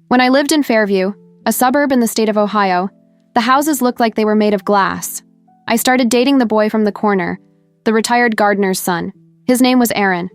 When I lived in Fairview, a suburb in the state of Ohio, the houses looked like they were made of glass. I started dating the boy from the corner, the retired gardener's son. His name was Aaron.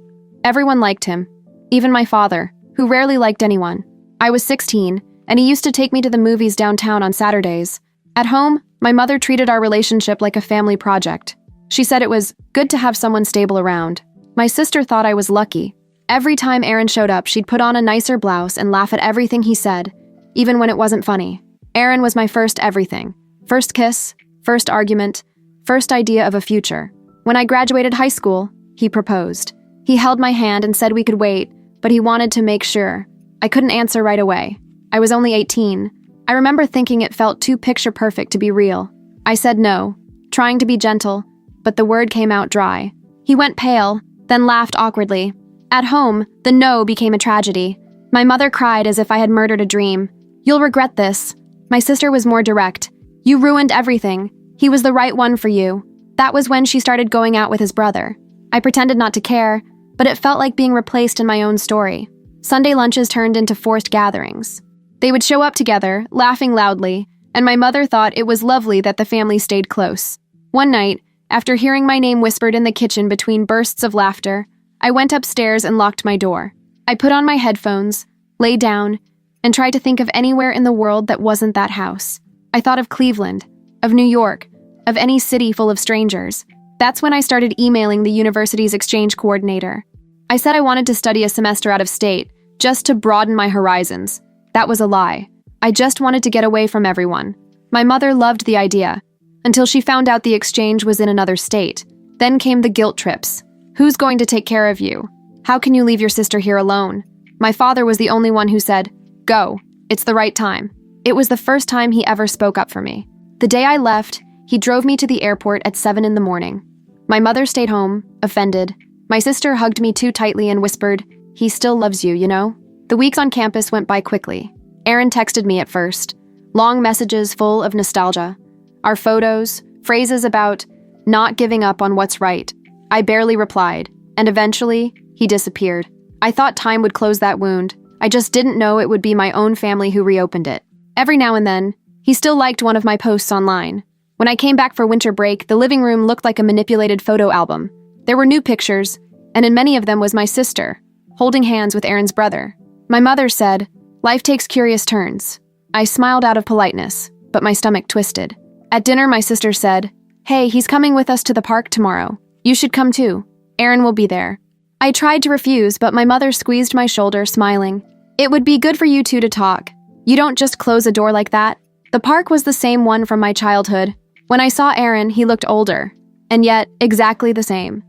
Everyone liked him, even my father, who rarely liked anyone. I was 16, and he used to take me to the movies downtown on Saturdays. At home, my mother treated our relationship like a family project. She said it was good to have someone stable around. My sister thought I was lucky. Every time Aaron showed up, she'd put on a nicer blouse and laugh at everything he said, even when it wasn't funny. Aaron was my first everything. First kiss, first argument, first idea of a future. When I graduated high school, he proposed. He held my hand and said we could wait, but he wanted to make sure. I couldn't answer right away. I was only 18. I remember thinking it felt too picture-perfect to be real. I said no, trying to be gentle, but the word came out dry. He went pale, then laughed awkwardly. At home, the no became a tragedy. My mother cried as if I had murdered a dream. "You'll regret this." My sister was more direct. "You ruined everything. He was the right one for you." That was when she started going out with his brother. I pretended not to care, but it felt like being replaced in my own story. Sunday lunches turned into forced gatherings. They would show up together, laughing loudly, and my mother thought it was lovely that the family stayed close. One night, after hearing my name whispered in the kitchen between bursts of laughter, I went upstairs and locked my door. I put on my headphones, lay down, and tried to think of anywhere in the world that wasn't that house. I thought of Cleveland, of New York, of any city full of strangers. That's when I started emailing the university's exchange coordinator. I said I wanted to study a semester out of state, just to broaden my horizons. That was a lie. I just wanted to get away from everyone. My mother loved the idea, until she found out the exchange was in another state. Then came the guilt trips. Who's going to take care of you? How can you leave your sister here alone? My father was the only one who said, "Go, it's the right time." It was the first time he ever spoke up for me. The day I left, he drove me to the airport at 7 in the morning. My mother stayed home, offended. My sister hugged me too tightly and whispered, "He still loves you, you know?" The weeks on campus went by quickly. Aaron texted me at first. Long messages full of nostalgia. Our photos, phrases about not giving up on what's right. I barely replied, and eventually, he disappeared. I thought time would close that wound. I just didn't know it would be my own family who reopened it. Every now and then, he still liked one of my posts online. When I came back for winter break, the living room looked like a manipulated photo album. There were new pictures, and in many of them was my sister, holding hands with Aaron's brother. My mother said, "Life takes curious turns." I smiled out of politeness, but my stomach twisted. At dinner, my sister said, "Hey, he's coming with us to the park tomorrow. You should come too. Aaron will be there." I tried to refuse, but my mother squeezed my shoulder, smiling. "It would be good for you two to talk. You don't just close a door like that." The park was the same one from my childhood. When I saw Aaron, he looked older, and yet exactly the same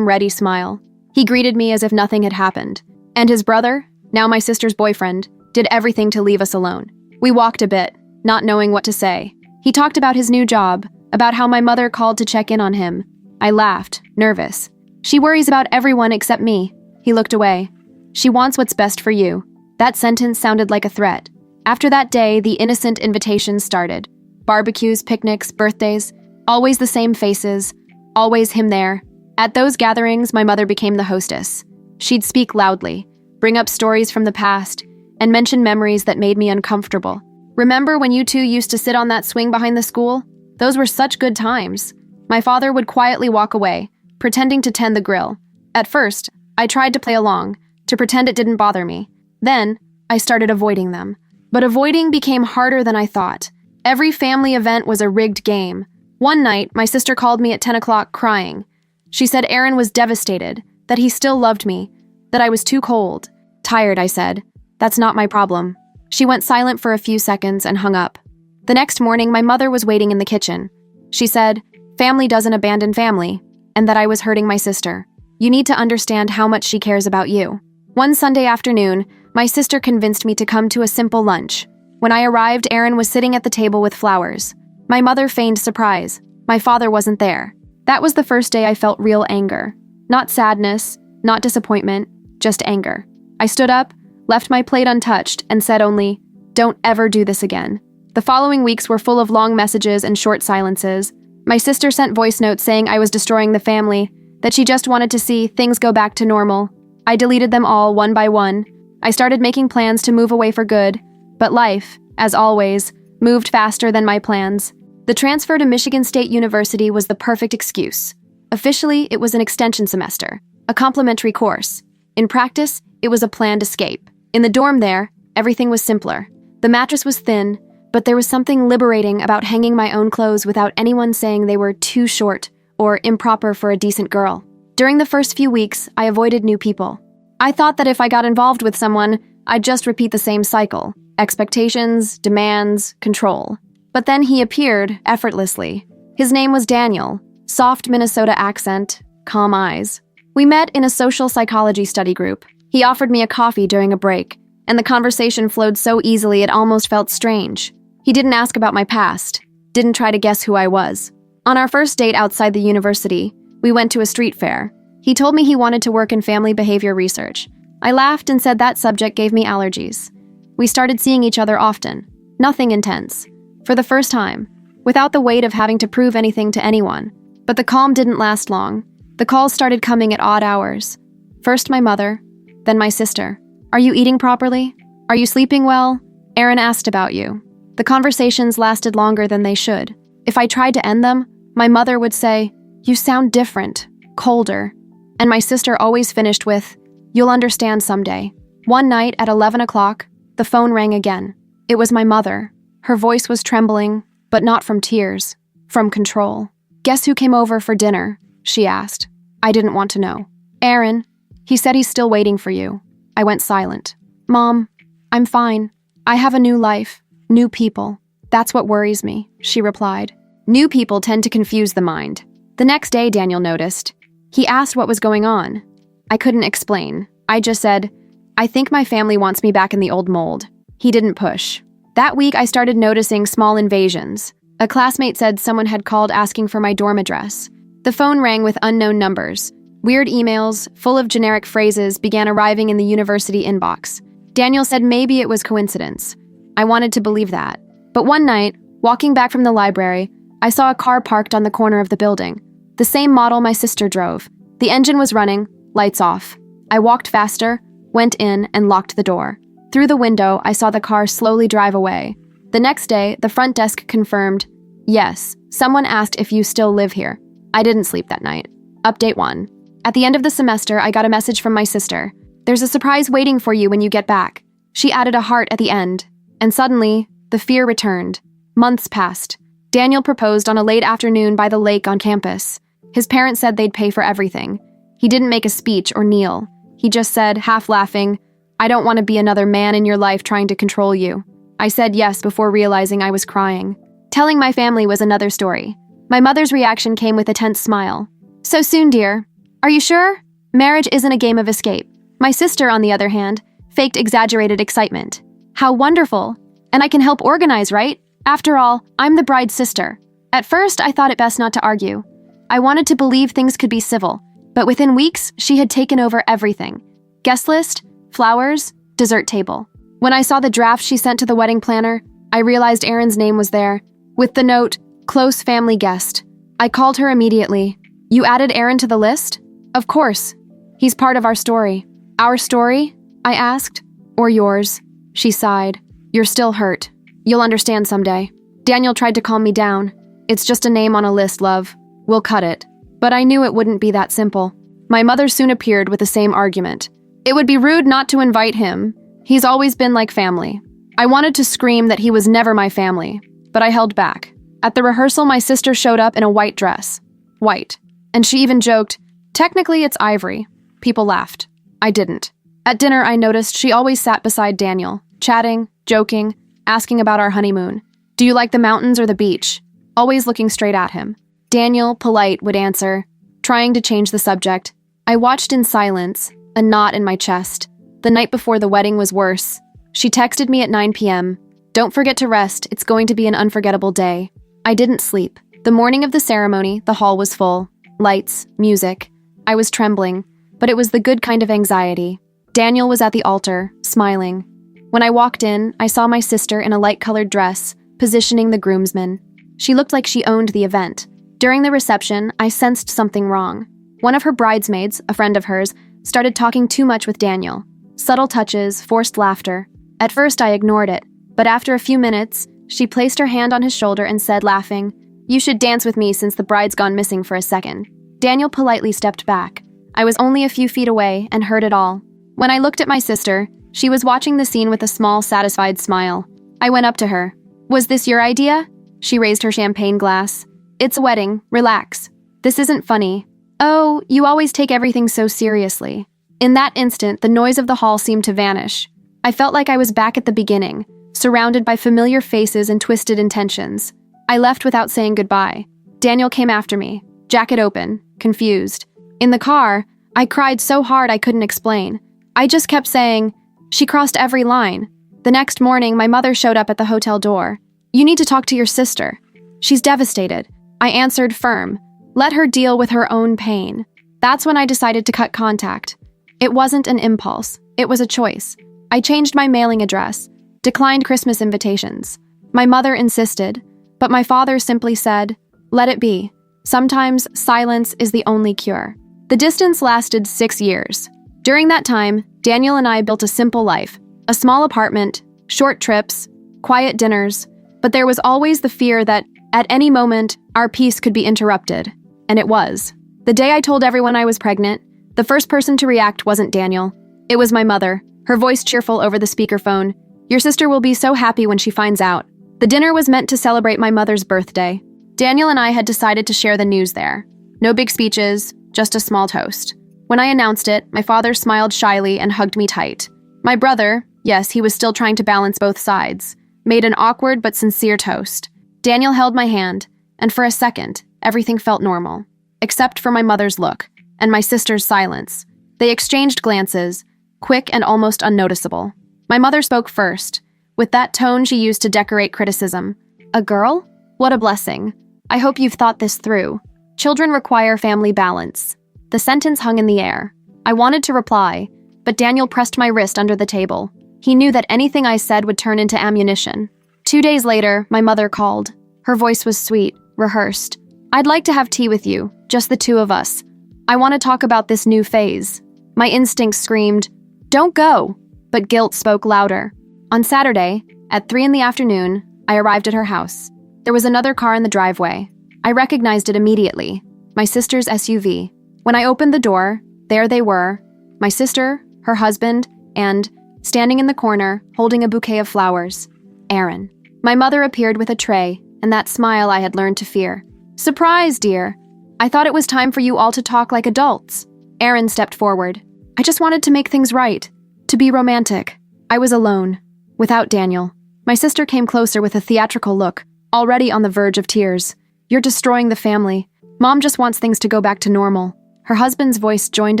ready smile. He greeted me as if nothing had happened. And his brother, now my sister's boyfriend, did everything to leave us alone. We walked a bit, not knowing what to say. He talked about his new job, about how my mother called to check in on him. I laughed, nervous. "She worries about everyone except me." He looked away. "She wants what's best for you." That sentence sounded like a threat. After that day, the innocent invitations started. Barbecues, picnics, birthdays, always the same faces, always him there. At those gatherings, my mother became the hostess. She'd speak loudly, bring up stories from the past, and mention memories that made me uncomfortable. "Remember when you two used to sit on that swing behind the school? Those were such good times." My father would quietly walk away, pretending to tend the grill. At first, I tried to play along, to pretend it didn't bother me. Then, I started avoiding them. But avoiding became harder than I thought. Every family event was a rigged game. One night, my sister called me at 10 o'clock crying. She said Aaron was devastated, that he still loved me, that I was too cold. "Tired," I said. "That's not my problem." She went silent for a few seconds and hung up. The next morning, my mother was waiting in the kitchen. She said, "Family doesn't abandon family," and that I was hurting my sister. "You need to understand how much she cares about you." One Sunday afternoon, my sister convinced me to come to a simple lunch. When I arrived, Aaron was sitting at the table with flowers. My mother feigned surprise. My father wasn't there. That was the first day I felt real anger. Not sadness, not disappointment, just anger. I stood up, left my plate untouched, and said only, "Don't ever do this again." The following weeks were full of long messages and short silences. My sister sent voice notes saying I was destroying the family, that she just wanted to see things go back to normal. I deleted them all one by one. I started making plans to move away for good, but life, as always, moved faster than my plans. The transfer to Michigan State University was the perfect excuse. Officially, it was an extension semester, a complimentary course. In practice, it was a planned escape. In the dorm there, everything was simpler. The mattress was thin, but there was something liberating about hanging my own clothes without anyone saying they were too short or improper for a decent girl. During the first few weeks, I avoided new people. I thought that if I got involved with someone, I'd just repeat the same cycle: expectations, demands, control. But then he appeared effortlessly. His name was Daniel, soft Minnesota accent, calm eyes. We met in a social psychology study group. He offered me a coffee during a break, and the conversation flowed so easily it almost felt strange. He didn't ask about my past, didn't try to guess who I was. On our first date outside the university, we went to a street fair. He told me he wanted to work in family behavior research. I laughed and said that subject gave me allergies. We started seeing each other often. Nothing intense. For the first time, without the weight of having to prove anything to anyone. But the calm didn't last long. The calls started coming at odd hours. First my mother, then my sister. "Are you eating properly? Are you sleeping well? Aaron asked about you." The conversations lasted longer than they should. If I tried to end them, my mother would say, "You sound different, colder." And my sister always finished with, "You'll understand someday." One night at 11 o'clock, the phone rang again. It was my mother. Her voice was trembling, but not from tears, from control. "Guess who came over for dinner?" she asked. I didn't want to know. "Aaron. He said he's still waiting for you." I went silent. "Mom, I'm fine. I have a new life, new people. That's what worries me," she replied. New people tend to confuse the mind. The next day, Daniel noticed. He asked what was going on. I couldn't explain. I just said, "I think my family wants me back in the old mold." He didn't push. That week, I started noticing small invasions. A classmate said someone had called asking for my dorm address. The phone rang with unknown numbers. Weird emails, full of generic phrases, began arriving in the university inbox. Daniel said maybe it was coincidence. I wanted to believe that. But one night, walking back from the library, I saw a car parked on the corner of the building. The same model my sister drove. The engine was running, lights off. I walked faster, went in, and locked the door. Through the window, I saw the car slowly drive away. The next day, the front desk confirmed, "Yes, someone asked if you still live here." I didn't sleep that night. Update 1. At the end of the semester, I got a message from my sister. "There's a surprise waiting for you when you get back." She added a heart at the end. And suddenly, the fear returned. Months passed. Daniel proposed on a late afternoon by the lake on campus. His parents said they'd pay for everything. He didn't make a speech or kneel. He just said, half laughing, "I don't want to be another man in your life trying to control you." I said yes before realizing I was crying. Telling my family was another story. My mother's reaction came with a tense smile. "So soon, dear. Are you sure? Marriage isn't a game of escape." My sister, on the other hand, faked exaggerated excitement. "How wonderful. And I can help organize, right? After all, I'm the bride's sister." At first, I thought it best not to argue. I wanted to believe things could be civil, but within weeks, she had taken over everything. Guest list, flowers, dessert table. When I saw the draft she sent to the wedding planner, I realized Aaron's name was there, with the note, "Close family guest." I called her immediately. "You added Aaron to the list?" "Of course. He's part of our story." "Our story?" I asked. "Or yours?" She sighed. "You're still hurt. You'll understand someday." Daniel tried to calm me down. "It's just a name on a list, love. We'll cut it." But I knew it wouldn't be that simple. My mother soon appeared with the same argument. It would be rude not to invite him. He's always been like family. I wanted to scream that he was never my family, but I held back. At the rehearsal, my sister showed up in a white dress. White. And she even joked, "Technically, it's ivory." People laughed. I didn't. At dinner, I noticed she always sat beside Daniel, chatting, joking, asking about our honeymoon. "Do you like the mountains or the beach?" Always looking straight at him. Daniel, polite, would answer, trying to change the subject. I watched in silence, a knot in my chest. The night before the wedding was worse. She texted me at 9 p.m. "Don't forget to rest, it's going to be an unforgettable day." I didn't sleep. The morning of the ceremony, the hall was full. Lights, music. I was trembling, but it was the good kind of anxiety. Daniel was at the altar, smiling. When I walked in, I saw my sister in a light-colored dress, positioning the groomsmen. She looked like she owned the event. During the reception, I sensed something wrong. One of her bridesmaids, a friend of hers, started talking too much with Daniel. Subtle touches, forced laughter. At first, I ignored it, but after a few minutes, she placed her hand on his shoulder and said, laughing, "You should dance with me since the bride's gone missing for a second." Daniel politely stepped back. I was only a few feet away and heard it all. When I looked at my sister, she was watching the scene with a small, satisfied smile. I went up to her. "Was this your idea?" She raised her champagne glass. "It's a wedding. Relax. This isn't funny." "Oh, you always take everything so seriously." In that instant, the noise of the hall seemed to vanish. I felt like I was back at the beginning, surrounded by familiar faces and twisted intentions. I left without saying goodbye. Daniel came after me, jacket open, confused. In the car, I cried so hard I couldn't explain. I just kept saying, "She crossed every line." The next morning, my mother showed up at the hotel door. "You need to talk to your sister. She's devastated." I answered firm. Let her deal with her own pain. That's when I decided to cut contact. It wasn't an impulse. It was a choice. I changed my mailing address, declined Christmas invitations. My mother insisted, but my father simply said, "Let it be. Sometimes silence is the only cure." The distance lasted 6 years. During that time, Daniel and I built a simple life. A small apartment, short trips, quiet dinners, but there was always the fear that, at any moment, our peace could be interrupted. And it was. The day I told everyone I was pregnant, the first person to react wasn't Daniel. It was my mother, her voice cheerful over the speakerphone. "Your sister will be so happy when she finds out." The dinner was meant to celebrate my mother's birthday. Daniel and I had decided to share the news there. No big speeches, just a small toast. When I announced it, my father smiled shyly and hugged me tight. My brother, yes, he was still trying to balance both sides, made an awkward but sincere toast. Daniel held my hand, and for a second, everything felt normal, except for my mother's look and my sister's silence. They exchanged glances, quick and almost unnoticeable. My mother spoke first, with that tone she used to decorate criticism. "A girl? What a blessing. I hope you've thought this through. Children require family balance." The sentence hung in the air. I wanted to reply, but Daniel pressed my wrist under the table. He knew that anything I said would turn into ammunition. 2 days later, my mother called. Her voice was sweet, rehearsed. "I'd like to have tea with you, just the two of us. I want to talk about this new phase." My instincts screamed, "Don't go!" But guilt spoke louder. On Saturday, at 3 in the afternoon, I arrived at her house. There was another car in the driveway. I recognized it immediately, my sister's SUV. When I opened the door, there they were, my sister, her husband, and, standing in the corner, holding a bouquet of flowers, Aaron. My mother appeared with a tray, and that smile I had learned to fear. "Surprise, dear. I thought it was time for you all to talk like adults." Aaron stepped forward. "I just wanted to make things right, to be romantic." I was alone, without Daniel. My sister came closer with a theatrical look, already on the verge of tears. "You're destroying the family. Mom just wants things to go back to normal." Her husband's voice joined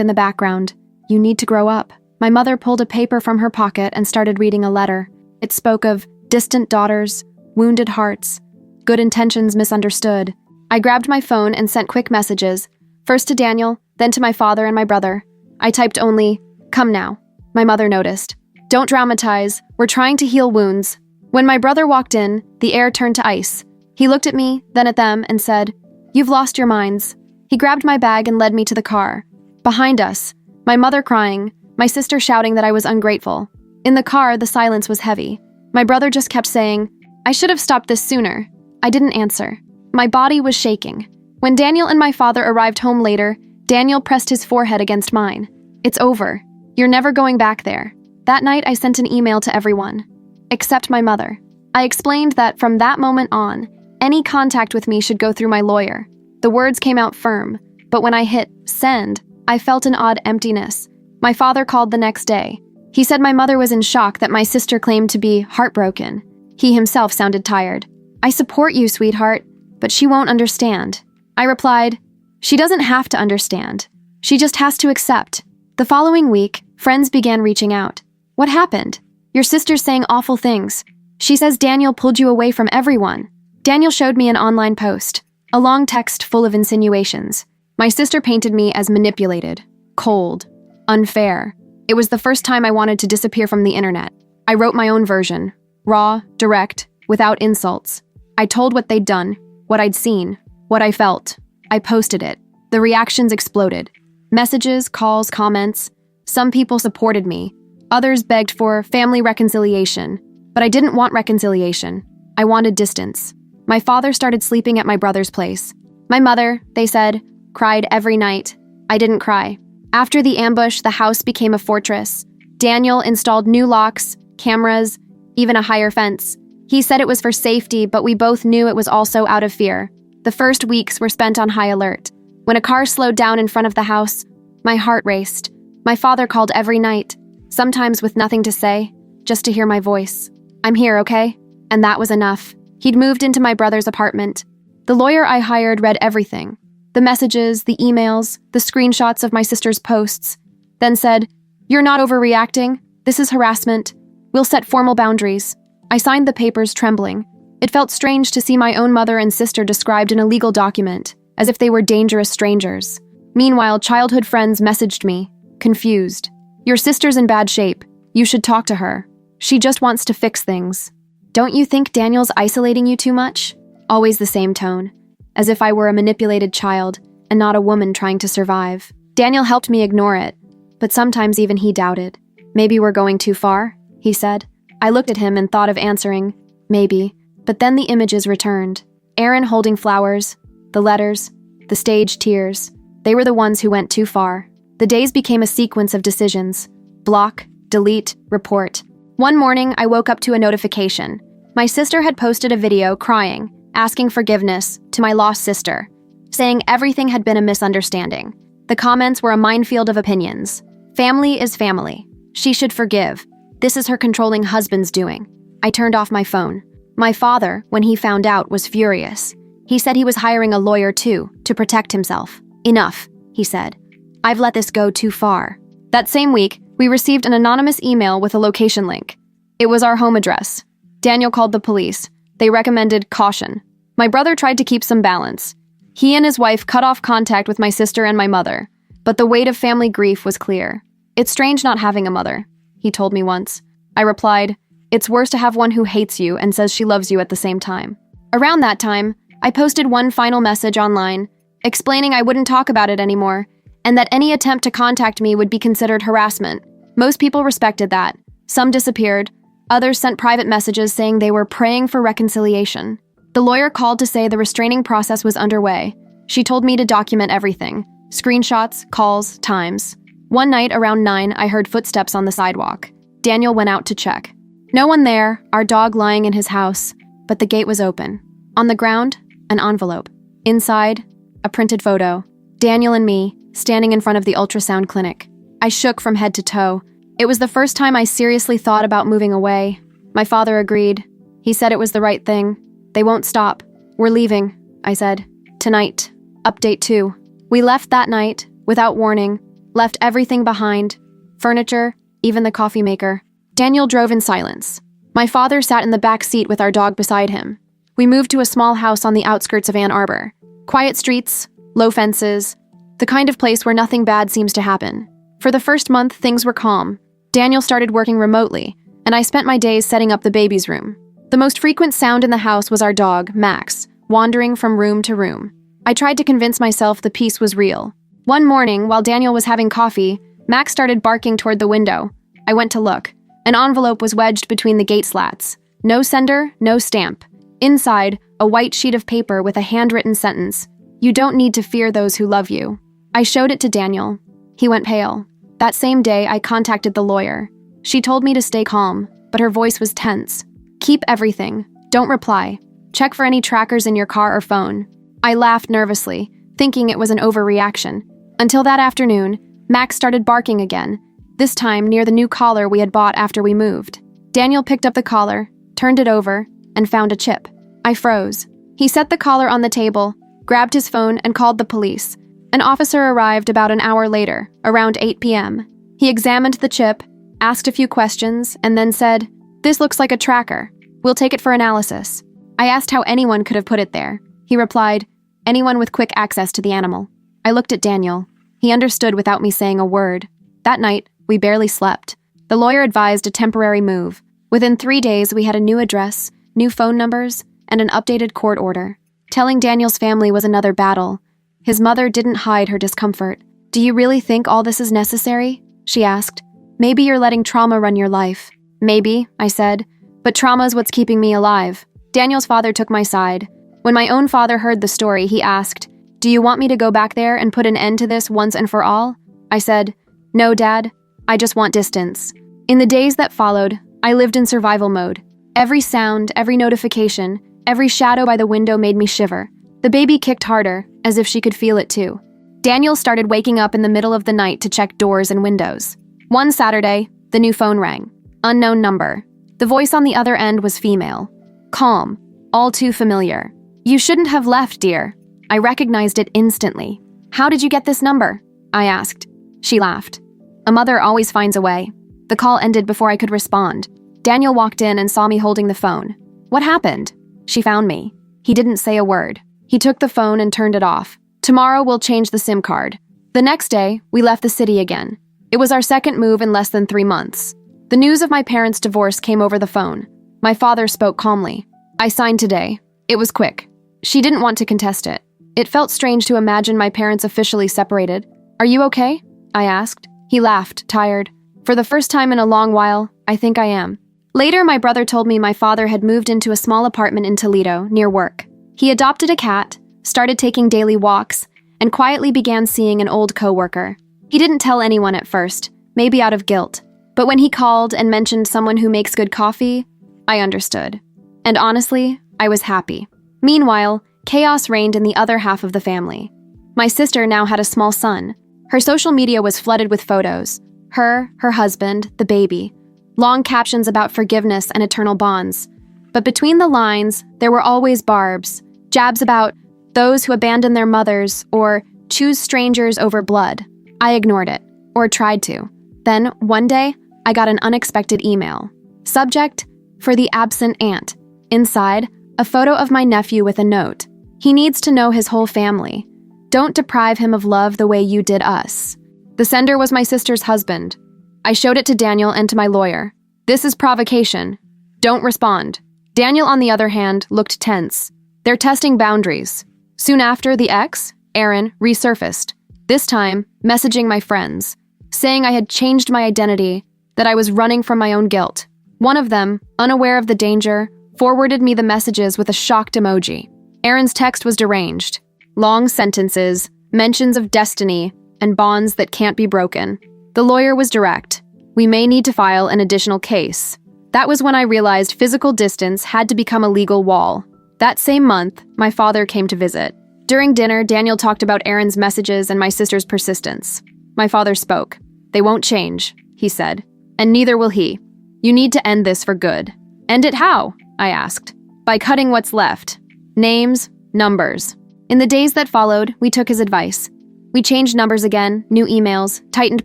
in the background. "You need to grow up." My mother pulled a paper from her pocket and started reading a letter. It spoke of distant daughters, wounded hearts, good intentions misunderstood. I grabbed my phone and sent quick messages, first to Daniel, then to my father and my brother. I typed only, "Come now." My mother noticed. "Don't dramatize. We're trying to heal wounds." When my brother walked in, the air turned to ice. He looked at me, then at them, and said, "You've lost your minds." He grabbed my bag and led me to the car. Behind us, my mother crying, my sister shouting that I was ungrateful. In the car, the silence was heavy. My brother just kept saying, "I should have stopped this sooner." I didn't answer. My body was shaking. When Daniel and my father arrived home later, Daniel pressed his forehead against mine. "It's over. You're never going back there." That night, I sent an email to everyone, except my mother. I explained that from that moment on, any contact with me should go through my lawyer. The words came out firm, but when I hit send, I felt an odd emptiness. My father called the next day. He said my mother was in shock that my sister claimed to be heartbroken. He himself sounded tired. "I support you, sweetheart, but she won't understand." I replied, "She doesn't have to understand. She just has to accept." The following week, friends began reaching out. "What happened? Your sister's saying awful things. She says Daniel pulled you away from everyone." Daniel showed me an online post, a long text full of insinuations. My sister painted me as manipulated, cold, unfair. It was the first time I wanted to disappear from the internet. I wrote my own version, raw, direct, without insults. I told what they'd done, what I'd seen, what I felt. I posted it. The reactions exploded. Messages, calls, comments. Some people supported me. Others begged for family reconciliation, but I didn't want reconciliation. I wanted distance. My father started sleeping at my brother's place. My mother, they said, cried every night. I didn't cry. After the ambush, the house became a fortress. Daniel installed new locks, cameras, even a higher fence. He said it was for safety, but we both knew it was also out of fear. The first weeks were spent on high alert. When a car slowed down in front of the house, my heart raced. My father called every night, sometimes with nothing to say, just to hear my voice. I'm here, okay? And that was enough. He'd moved into my brother's apartment. The lawyer I hired read everything. The messages, the emails, the screenshots of my sister's posts. Then said, "You're not overreacting. This is harassment. We'll set formal boundaries." I signed the papers trembling. It felt strange to see my own mother and sister described in a legal document, as if they were dangerous strangers. Meanwhile, childhood friends messaged me, confused. "Your sister's in bad shape. You should talk to her. She just wants to fix things. Don't you think Daniel's isolating you too much?" Always the same tone, as if I were a manipulated child and not a woman trying to survive. Daniel helped me ignore it, but sometimes even he doubted. "Maybe we're going too far," he said. I looked at him and thought of answering, maybe, but then the images returned. Aaron holding flowers, the letters, the staged tears. They were the ones who went too far. The days became a sequence of decisions. Block, delete, report. One morning, I woke up to a notification. My sister had posted a video crying, asking forgiveness to my lost sister, saying everything had been a misunderstanding. The comments were a minefield of opinions. Family is family. She should forgive. This is her controlling husband's doing. I turned off my phone. My father, when he found out, was furious. He said he was hiring a lawyer too, to protect himself. "Enough," he said. "I've let this go too far." That same week, we received an anonymous email with a location link. It was our home address. Daniel called the police. They recommended caution. My brother tried to keep some balance. He and his wife cut off contact with my sister and my mother, but the weight of family grief was clear. "It's strange not having a mother," he told me once. I replied, "It's worse to have one who hates you and says she loves you at the same time." Around that time, I posted one final message online, explaining I wouldn't talk about it anymore, and that any attempt to contact me would be considered harassment. Most people respected that. Some disappeared. Others sent private messages saying they were praying for reconciliation. The lawyer called to say the restraining process was underway. She told me to document everything: screenshots, calls, times. One night around 9, I heard footsteps on the sidewalk. Daniel went out to check. No one there, our dog lying in his house, but the gate was open. On the ground, an envelope. Inside, a printed photo. Daniel and me, standing in front of the ultrasound clinic. I shook from head to toe. It was the first time I seriously thought about moving away. My father agreed. He said it was the right thing. "They won't stop. We're leaving," I said. "Tonight." Update 2. We left that night, without warning, left everything behind. Furniture, even the coffee maker. Daniel drove in silence. My father sat in the back seat with our dog beside him. We moved to a small house on the outskirts of Ann Arbor. Quiet streets, low fences, the kind of place where nothing bad seems to happen. For the first month, things were calm. Daniel started working remotely, and I spent my days setting up the baby's room. The most frequent sound in the house was our dog, Max, wandering from room to room. I tried to convince myself the peace was real. One morning, while Daniel was having coffee, Max started barking toward the window. I went to look. An envelope was wedged between the gate slats. No sender, no stamp. Inside, a white sheet of paper with a handwritten sentence. "You don't need to fear those who love you." I showed it to Daniel. He went pale. That same day, I contacted the lawyer. She told me to stay calm, but her voice was tense. "Keep everything. Don't reply. Check for any trackers in your car or phone." I laughed nervously, thinking it was an overreaction. Until that afternoon, Max started barking again, this time near the new collar we had bought after we moved. Daniel picked up the collar, turned it over, and found a chip. I froze. He set the collar on the table, grabbed his phone, and called the police. An officer arrived about an hour later, around 8 p.m. He examined the chip, asked a few questions, and then said, "This looks like a tracker. We'll take it for analysis." I asked how anyone could have put it there. He replied, "Anyone with quick access to the animal." I looked at Daniel. He understood without me saying a word. That night, we barely slept. The lawyer advised a temporary move. Within 3 days, we had a new address, new phone numbers, and an updated court order. Telling Daniel's family was another battle. His mother didn't hide her discomfort. "Do you really think all this is necessary?" she asked. Maybe you're letting trauma run your life. Maybe, I said, but trauma's what's keeping me alive. Daniel's father took my side. When my own father heard the story, he asked, "Do you want me to go back there and put an end to this once and for all?" I said, "No, Dad. I just want distance." In the days that followed, I lived in survival mode. Every sound, every notification, every shadow by the window made me shiver. The baby kicked harder, as if she could feel it too. Daniel started waking up in the middle of the night to check doors and windows. One Saturday, the new phone rang. Unknown number. The voice on the other end was female. Calm, all too familiar. "You shouldn't have left, dear." I recognized it instantly. "How did you get this number?" I asked. She laughed. "A mother always finds a way." The call ended before I could respond. Daniel walked in and saw me holding the phone. "What happened?" "She found me." He didn't say a word. He took the phone and turned it off. "Tomorrow we'll change the SIM card." The next day, we left the city again. It was our second move in less than 3 months. The news of my parents' divorce came over the phone. My father spoke calmly. "I signed today." It was quick. She didn't want to contest it. It felt strange to imagine my parents officially separated. "Are you okay?" I asked. He laughed, tired. "For the first time in a long while, I think I am." Later, my brother told me my father had moved into a small apartment in Toledo, near work. He adopted a cat, started taking daily walks, and quietly began seeing an old coworker. He didn't tell anyone at first, maybe out of guilt. But when he called and mentioned someone who makes good coffee, I understood. And honestly, I was happy. Meanwhile, chaos reigned in the other half of the family. My sister now had a small son. Her social media was flooded with photos. Her husband, the baby. Long captions about forgiveness and eternal bonds. But between the lines, there were always barbs, jabs about those who abandon their mothers or choose strangers over blood. I ignored it, or tried to. Then, one day, I got an unexpected email. Subject, "For the absent aunt." Inside, a photo of my nephew with a note. "He needs to know his whole family. Don't deprive him of love the way you did us." The sender was my sister's husband. I showed it to Daniel and to my lawyer. "This is provocation. Don't respond." Daniel, on the other hand, looked tense. "They're testing boundaries." Soon after, the ex, Aaron, resurfaced. This time, messaging my friends, saying I had changed my identity, that I was running from my own guilt. One of them, unaware of the danger, forwarded me the messages with a shocked emoji. Aaron's text was deranged. Long sentences, mentions of destiny, and bonds that can't be broken. The lawyer was direct. "We may need to file an additional case." That was when I realized physical distance had to become a legal wall. That same month, my father came to visit. During dinner, Daniel talked about Aaron's messages and my sister's persistence. My father spoke. "They won't change," he said, "and neither will he. You need to end this for good." "End it how?" I asked. "By cutting what's left. Names, numbers." In the days that followed, we took his advice. We changed numbers again, new emails, tightened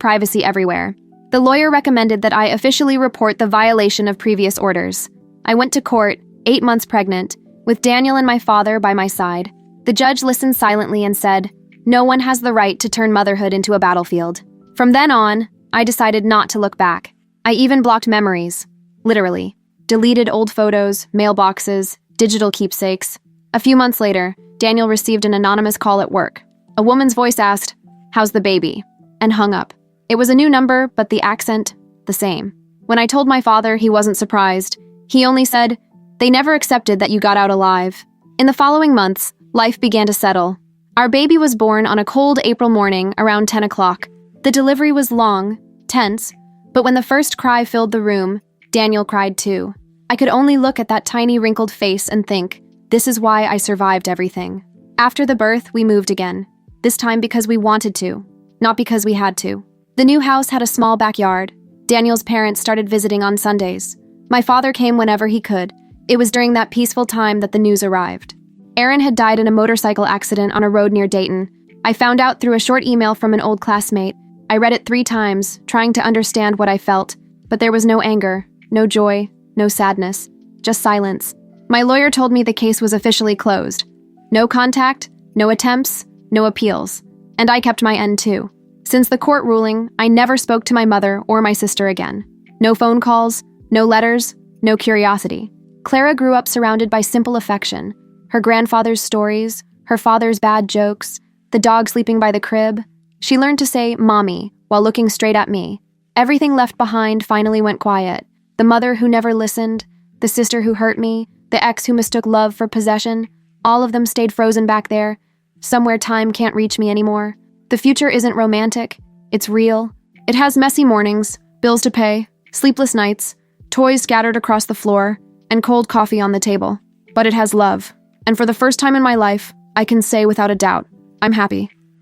privacy everywhere. The lawyer recommended that I officially report the violation of previous orders. I went to court, 8 months pregnant, with Daniel and my father by my side. The judge listened silently and said, "No one has the right to turn motherhood into a battlefield." From then on, I decided not to look back. I even blocked memories. Literally. Deleted old photos, mailboxes, digital keepsakes. A few months later, Daniel received an anonymous call at work. A woman's voice asked, "How's the baby?" and hung up. It was a new number, but the accent, the same. When I told my father, he wasn't surprised. He only said, "They never accepted that you got out alive." In the following months, life began to settle. Our baby was born on a cold April morning around 10 o'clock. The delivery was long, tense, but when the first cry filled the room, Daniel cried too. I could only look at that tiny wrinkled face and think, this is why I survived everything. After the birth, we moved again. This time because we wanted to, not because we had to. The new house had a small backyard. Daniel's parents started visiting on Sundays. My father came whenever he could. It was during that peaceful time that the news arrived. Aaron had died in a motorcycle accident on a road near Dayton. I found out through a short email from an old classmate. I read it 3 times, trying to understand what I felt, but there was no anger, no joy, no sadness, just silence. My lawyer told me the case was officially closed. No contact, no attempts, no appeals. And I kept my end too. Since the court ruling, I never spoke to my mother or my sister again. No phone calls, no letters, no curiosity. Clara grew up surrounded by simple affection. Her grandfather's stories, her father's bad jokes, the dog sleeping by the crib. She learned to say, "Mommy," while looking straight at me. Everything left behind finally went quiet. The mother who never listened, the sister who hurt me, the ex who mistook love for possession, all of them stayed frozen back there, somewhere time can't reach me anymore. The future isn't romantic, it's real. It has messy mornings, bills to pay, sleepless nights, toys scattered across the floor, and cold coffee on the table. But it has love. And for the first time in my life, I can say without a doubt, I'm happy.